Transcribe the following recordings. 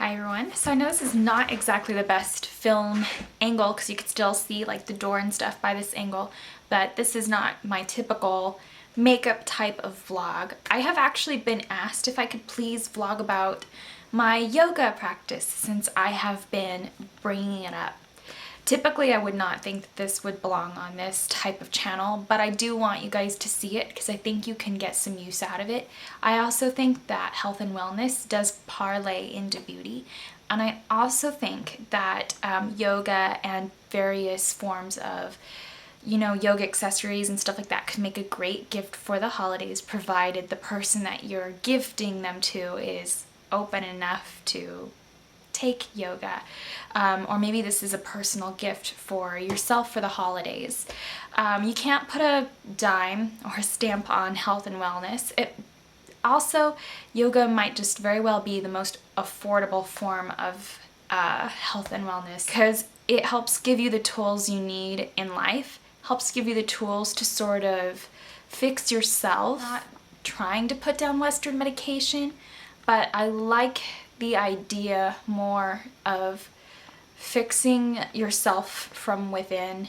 Hi everyone. So I know this is not exactly the best film angle because you could still see like the door and stuff by this angle, but this is not my typical makeup type of vlog. I have actually been asked if I could please vlog about my yoga practice since I have been bringing it up. Typically, I would not think that this would belong on this type of channel, but I do want you guys to see it because I think you can get some use out of it. I also think that health and wellness does parlay into beauty, and I also think that yoga and various forms of yoga accessories and stuff like that could make a great gift for the holidays, provided the person that you're gifting them to is open enough to take yoga, or maybe this is a personal gift for yourself for the holidays. You can't put a dime or a stamp on health and wellness. Also, yoga might just very well be the most affordable form of health and wellness because it helps give you the tools you need in life, helps give you the tools to sort of fix yourself. Not trying to put down Western medication, but I like the idea more of fixing yourself from within,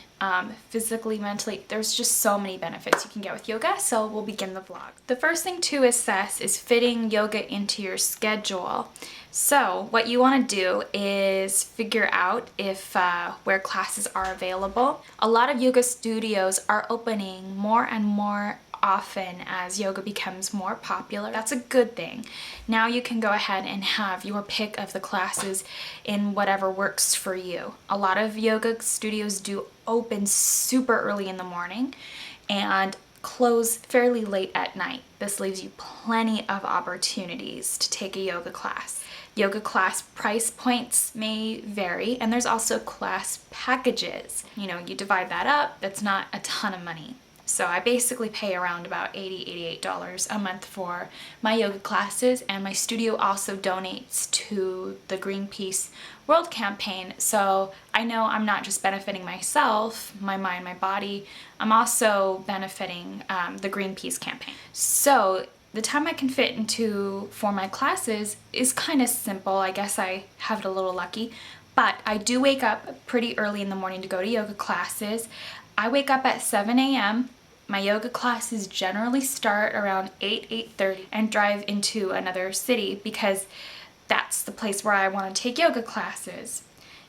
physically, mentally. There's just so many benefits you can get with yoga, so we'll begin the vlog. The first thing to assess is fitting yoga into your schedule. So what you want to do is figure out if where classes are available. A lot of yoga studios are opening more and more often as yoga becomes more popular. That's a good thing. Now you can go ahead and have your pick of the classes in whatever works for you. A lot of yoga studios do open super early in the morning and close fairly late at night. This leaves you plenty of opportunities to take a yoga class. Yoga class price points may vary, and there's also class packages. You divide that up, that's not a ton of money. So I basically pay around about $80, $88 a month for my yoga classes, and my studio also donates to the Greenpeace World Campaign. So I know I'm not just benefiting myself, my mind, my body, I'm also benefiting the Greenpeace campaign. So the time I can fit into for my classes is kind of simple. I guess I have it a little lucky, but I do wake up pretty early in the morning to go to yoga classes. I wake up at 7 a.m. My yoga classes generally start around 8:30 and drive into another city because that's the place where I want to take yoga classes.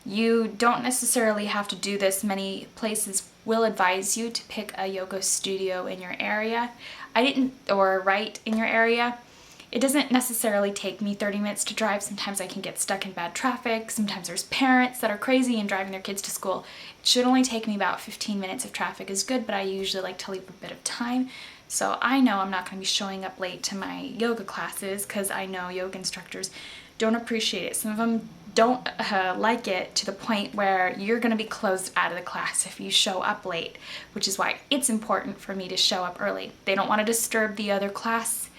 You don't necessarily have to do this. Many places will advise you to pick a yoga studio in your area. Or right in your area. It doesn't necessarily take me 30 minutes to drive. Sometimes I can get stuck in bad traffic. Sometimes there's parents that are crazy and driving their kids to school. It should only take me about 15 minutes if traffic is good, but I usually like to leave a bit of time. So I know I'm not going to be showing up late to my yoga classes because I know yoga instructors don't appreciate it. Some of them don't like it to the point where you're going to be closed out of the class if you show up late, which is why it's important for me to show up early. They don't want to disturb the other class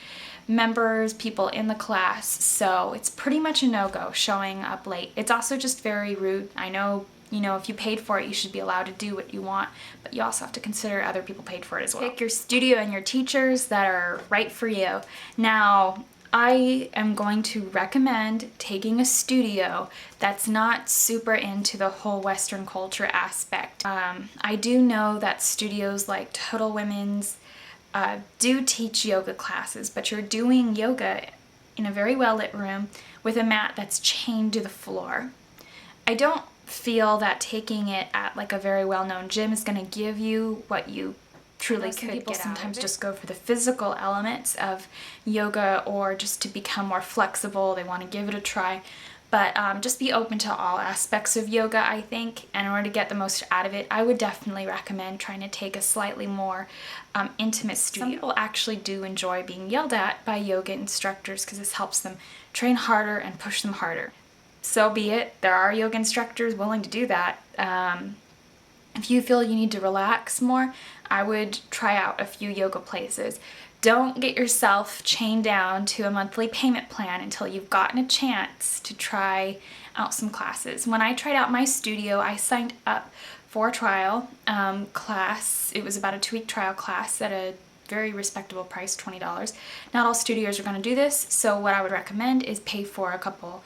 members, people in the class, so it's pretty much a no-go showing up late. It's also just very rude. I know, if you paid for it, you should be allowed to do what you want, but you also have to consider other people paid for it as well. Pick your studio and your teachers that are right for you. Now, I am going to recommend taking a studio that's not super into the whole Western culture aspect. I do know that studios like Total Women's do teach yoga classes, but you're doing yoga in a very well-lit room with a mat that's chained to the floor. I don't feel that taking it at like a very well-known gym is going to give you what you truly could. People sometimes just go for the physical elements of yoga or just to become more flexible. They want to give it a try. But just be open to all aspects of yoga, I think. And in order to get the most out of it, I would definitely recommend trying to take a slightly more intimate studio. Some people actually do enjoy being yelled at by yoga instructors because this helps them train harder and push them harder. So be it. There are yoga instructors willing to do that. If you feel you need to relax more, I would try out a few yoga places. Don't get yourself chained down to a monthly payment plan until you've gotten a chance to try out some classes. When I tried out my studio, I signed up for a trial class. It was about a 2-week trial class at a very respectable price, $20. Not all studios are going to do this, so what I would recommend is pay for a couple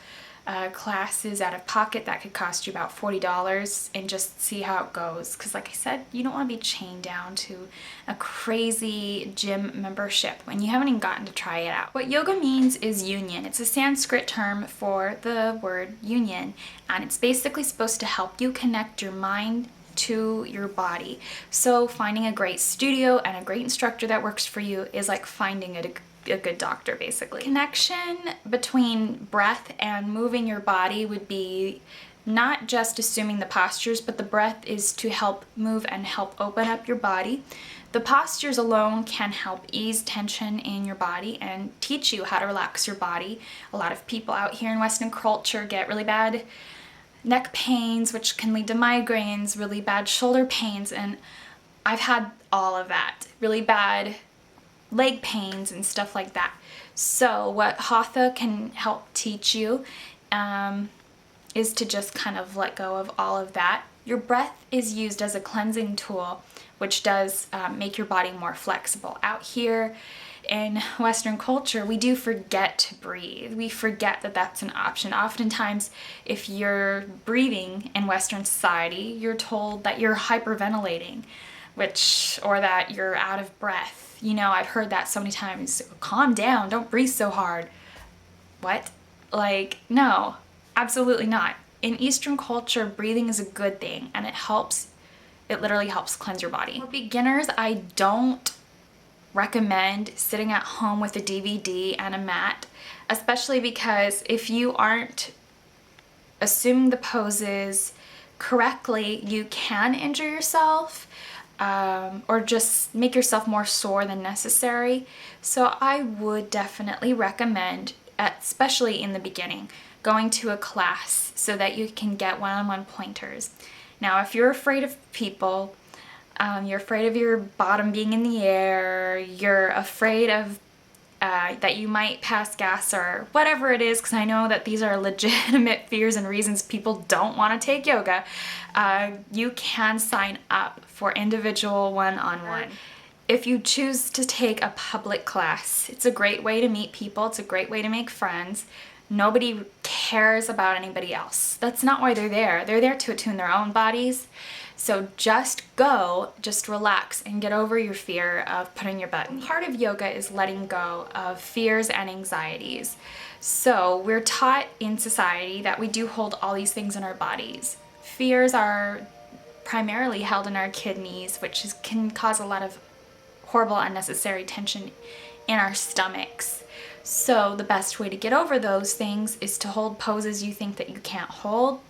classes out of pocket that could cost you about $40 and just see how it goes. Because like I said, you don't want to be chained down to a crazy gym membership when you haven't even gotten to try it out. What yoga means is union. It's a Sanskrit term for the word union, and it's basically supposed to help you connect your mind to your body. So finding a great studio and a great instructor that works for you is like finding a good doctor, basically. Connection between breath and moving your body would be not just assuming the postures, but the breath is to help move and help open up your body. The postures alone can help ease tension in your body and teach you how to relax your body. A lot of people out here in Western culture get really bad neck pains, which can lead to migraines, really bad shoulder pains, and I've had all of that. Really bad leg pains and stuff like that. So what Hatha can help teach you is to just kind of let go of all of that. Your breath is used as a cleansing tool, which does make your body more flexible. Out here in Western culture, we do forget to breathe. We forget that that's an option. Oftentimes, if you're breathing in Western society, you're told that you're hyperventilating, or that you're out of breath. You know, I've heard that so many times. Calm down, don't breathe so hard. What? Like, no, absolutely not. In Eastern culture, breathing is a good thing, and it literally helps cleanse your body. For beginners, I don't recommend sitting at home with a DVD and a mat, especially because if you aren't assuming the poses correctly, you can injure yourself. Or just make yourself more sore than necessary. So I would definitely recommend, especially in the beginning, going to a class so that you can get one-on-one pointers. Now, if you're afraid of people, you're afraid of your bottom being in the air, you're afraid of that you might pass gas or whatever it is, because I know that these are legitimate fears and reasons people don't want to take yoga, you can sign up for individual one-on-one. If you choose to take a public class, it's a great way to meet people, it's a great way to make friends. Nobody cares about anybody else. That's not why they're there. They're there to attune their own bodies. So just go, just relax and get over your fear of putting your butt in. Part of yoga is letting go of fears and anxieties. So we're taught in society that we do hold all these things in our bodies. Fears are primarily held in our kidneys, which can cause a lot of horrible unnecessary tension in our stomachs. So the best way to get over those things is to hold poses you think that you can't hold,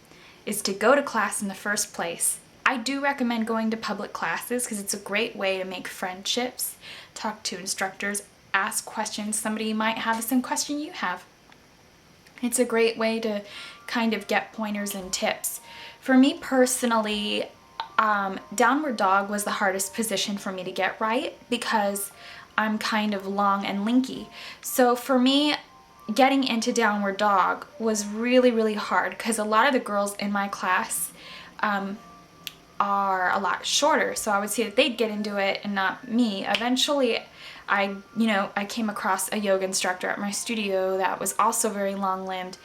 is to go to class in the first place. I do recommend going to public classes because it's a great way to make friendships, talk to instructors, ask questions. Somebody might have the same question you have. It's a great way to kind of get pointers and tips. For me personally, downward dog was the hardest position for me to get right because I'm kind of long and linky. So for me, getting into downward dog was really, really hard because a lot of the girls in my class are a lot shorter. So I would see that they'd get into it and not me. Eventually, I came across a yoga instructor at my studio that was also very long-limbed,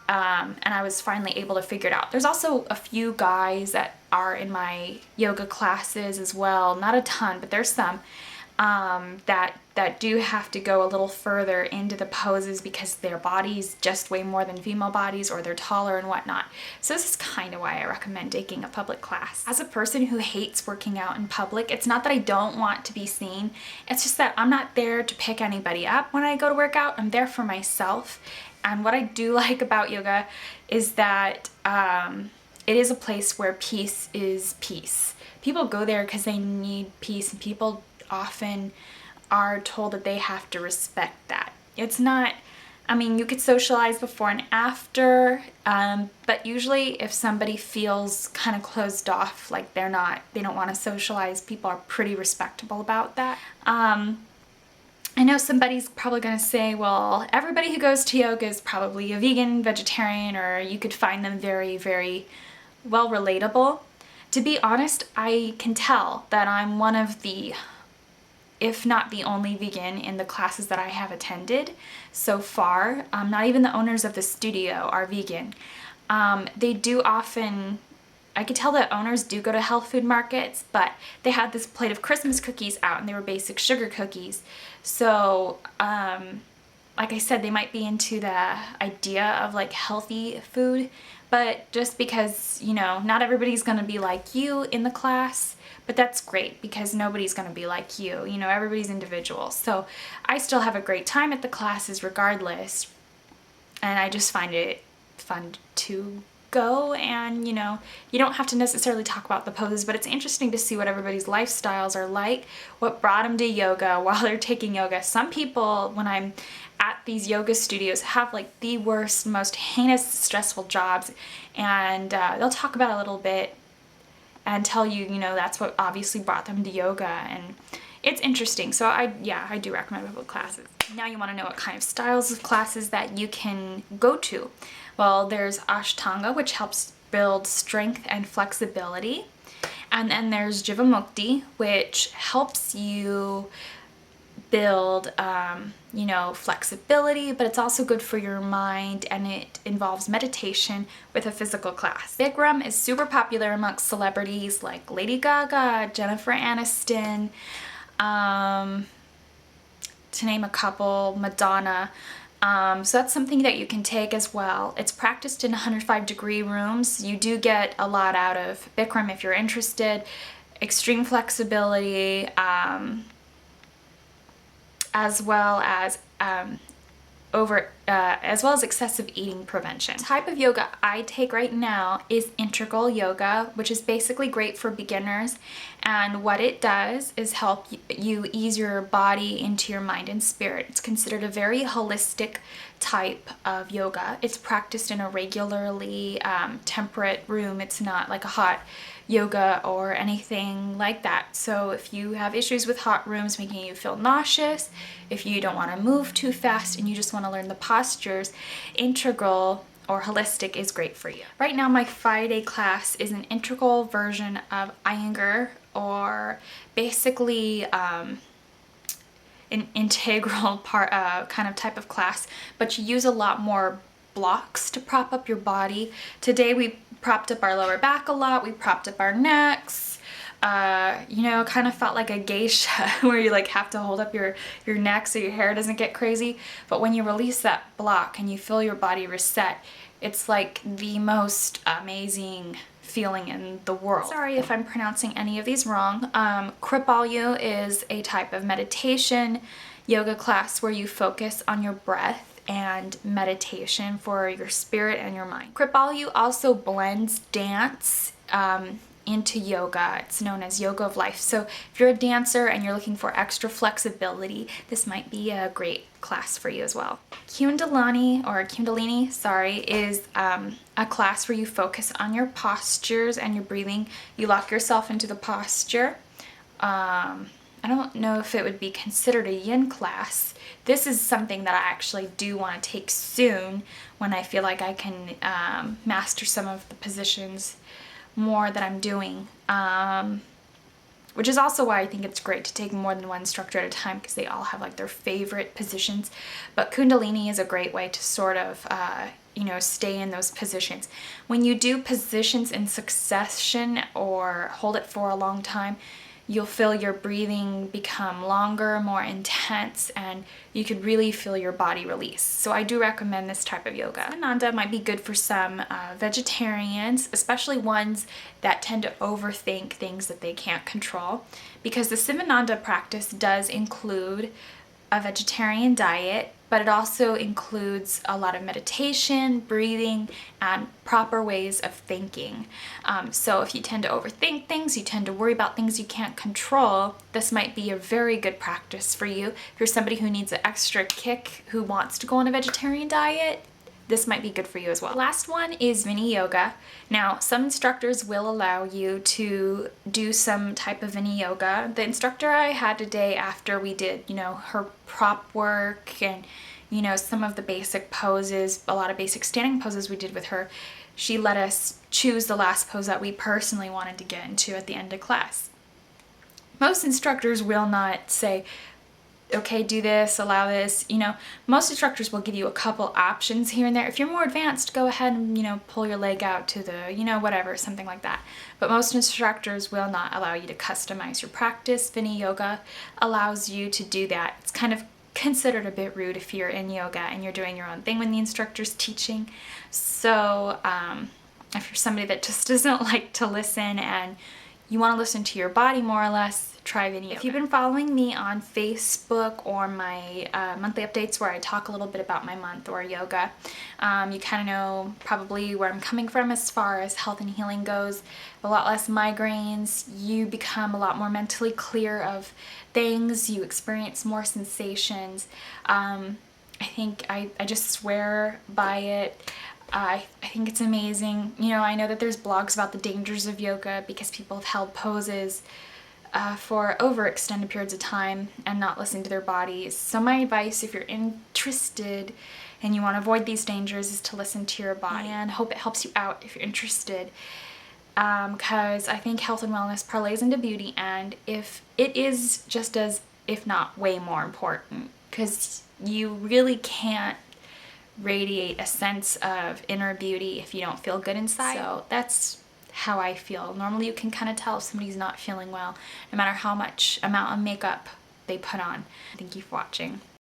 and I was finally able to figure it out. There's also a few guys that are in my yoga classes as well. Not a ton, but there's some that do have to go a little further into the poses because their bodies just weigh more than female bodies, or they're taller and whatnot. So this is kind of why I recommend taking a public class. As a person who hates working out in public, it's not that I don't want to be seen, it's just that I'm not there to pick anybody up when I go to work out. I'm there for myself. And what I do like about yoga is that it is a place where peace is peace. People go there because they need peace, and people often are told that they have to respect that. It's not, I mean, you could socialize before and after, but usually if somebody feels kind of closed off, like they don't want to socialize, people are pretty respectable about that. I know somebody's probably going to say, well, everybody who goes to yoga is probably a vegan, vegetarian, or you could find them very, very well relatable. To be honest, I can tell that I'm one of the if not the only vegan in the classes that I have attended so far. Not even the owners of the studio are vegan. They do often, I could tell that owners do go to health food markets, but they had this plate of Christmas cookies out and they were basic sugar cookies. So, like I said, they might be into the idea of like healthy food, but just because, you know, not everybody's gonna be like you in the class, but that's great because nobody's gonna be like you, you know, everybody's individual. So I still have a great time at the classes regardless, and I just find it fun to go, and you know, you don't have to necessarily talk about the poses, but it's interesting to see what everybody's lifestyles are like, what brought them to yoga while they're taking yoga. Some people, when I'm at these yoga studios, have like the worst, most heinous, stressful jobs, and they'll talk about it a little bit and tell you, you know, that's what obviously brought them to yoga, and it's interesting. So I do recommend public classes. Now you want to know what kind of styles of classes that you can go to. Well, there's Ashtanga, which helps build strength and flexibility. And then there's Jivamukti, which helps you build, you know, flexibility, but it's also good for your mind, and it involves meditation with a physical class. Bikram is super popular amongst celebrities like Lady Gaga, Jennifer Aniston, to name a couple, Madonna. So that's something that you can take as well. It's practiced in 105-degree rooms. You do get a lot out of Bikram if you're interested. Extreme flexibility, as well as excessive eating prevention. The type of yoga I take right now is integral yoga, which is basically great for beginners, and what it does is help you ease your body into your mind and spirit. It's considered a very holistic type of yoga. It's practiced in a regularly temperate room. It's not like a hot yoga or anything like that. So if you have issues with hot rooms making you feel nauseous, if you don't want to move too fast and you just want to learn the postures, integral or holistic is great for you. Right now my 5-day class is an integral version of Iyengar, or basically an integral part kind of type of class, but you use a lot more blocks to prop up your body. Today we propped up our lower back a lot, we propped up our necks, you know, kind of felt like a geisha where you like have to hold up your neck so your hair doesn't get crazy. But when you release that block and you feel your body reset, it's like the most amazing feeling in the world. Sorry if I'm pronouncing any of these wrong. Kripalu is a type of meditation yoga class where you focus on your breath and meditation for your spirit and your mind. Kripalu also blends dance into yoga. It's known as yoga of life. So if you're a dancer and you're looking for extra flexibility, this might be a great class for you as well. Kundalini, sorry, is a class where you focus on your postures and your breathing. You lock yourself into the posture. I don't know if it would be considered a yin class. This is something that I actually do want to take soon when I feel like I can master some of the positions more that I'm doing. Which is also why I think it's great to take more than one instructor at a time, because they all have like their favorite positions. But Kundalini is a great way to sort of, you know, stay in those positions. When you do positions in succession or hold it for a long time, you'll feel your breathing become longer, more intense, and you could really feel your body release. So I do recommend this type of yoga. Sivananda might be good for some vegetarians, especially ones that tend to overthink things that they can't control, because the Sivananda practice does include a vegetarian diet, but it also includes a lot of meditation, breathing, and proper ways of thinking. So if you tend to overthink things, you tend to worry about things you can't control, this might be a very good practice for you. If you're somebody who needs an extra kick, who wants to go on a vegetarian diet, this might be good for you as well. The last one is Vini Yoga. Now, some instructors will allow you to do some type of Vini Yoga. The instructor I had today, after we did, you know, her prop work and, you know, some of the basic poses, a lot of basic standing poses we did with her, she let us choose the last pose that we personally wanted to get into at the end of class. Most instructors will not say, okay, do this, allow this, you know. Most instructors will give you a couple options here and there. If you're more advanced, go ahead and, you know, pull your leg out to the, you know, whatever, something like that. But most instructors will not allow you to customize your practice. Vinny Yoga allows you to do that. It's kind of considered a bit rude if you're in yoga and you're doing your own thing when the instructor's teaching. So if you're somebody that just doesn't like to listen and you want to listen to your body more or less, try Vinny Yoga. If you've been following me on Facebook or my monthly updates where I talk a little bit about my month or yoga, you kind of know probably where I'm coming from as far as health and healing goes. A lot less migraines, you become a lot more mentally clear of things, you experience more sensations. I think I just swear by it. I think it's amazing. You know, I know that there's blogs about the dangers of yoga because people have held poses for overextended periods of time and not listening to their bodies. So my advice, if you're interested and you want to avoid these dangers, is to listen to your body, and hope it helps you out if you're interested. Because I think health and wellness parlays into beauty, and if it is just as, if not way more important, because you really can't radiate a sense of inner beauty if you don't feel good inside. So that's how I feel. Normally you can kind of tell if somebody's not feeling well, no matter how much amount of makeup they put on. Thank you for watching.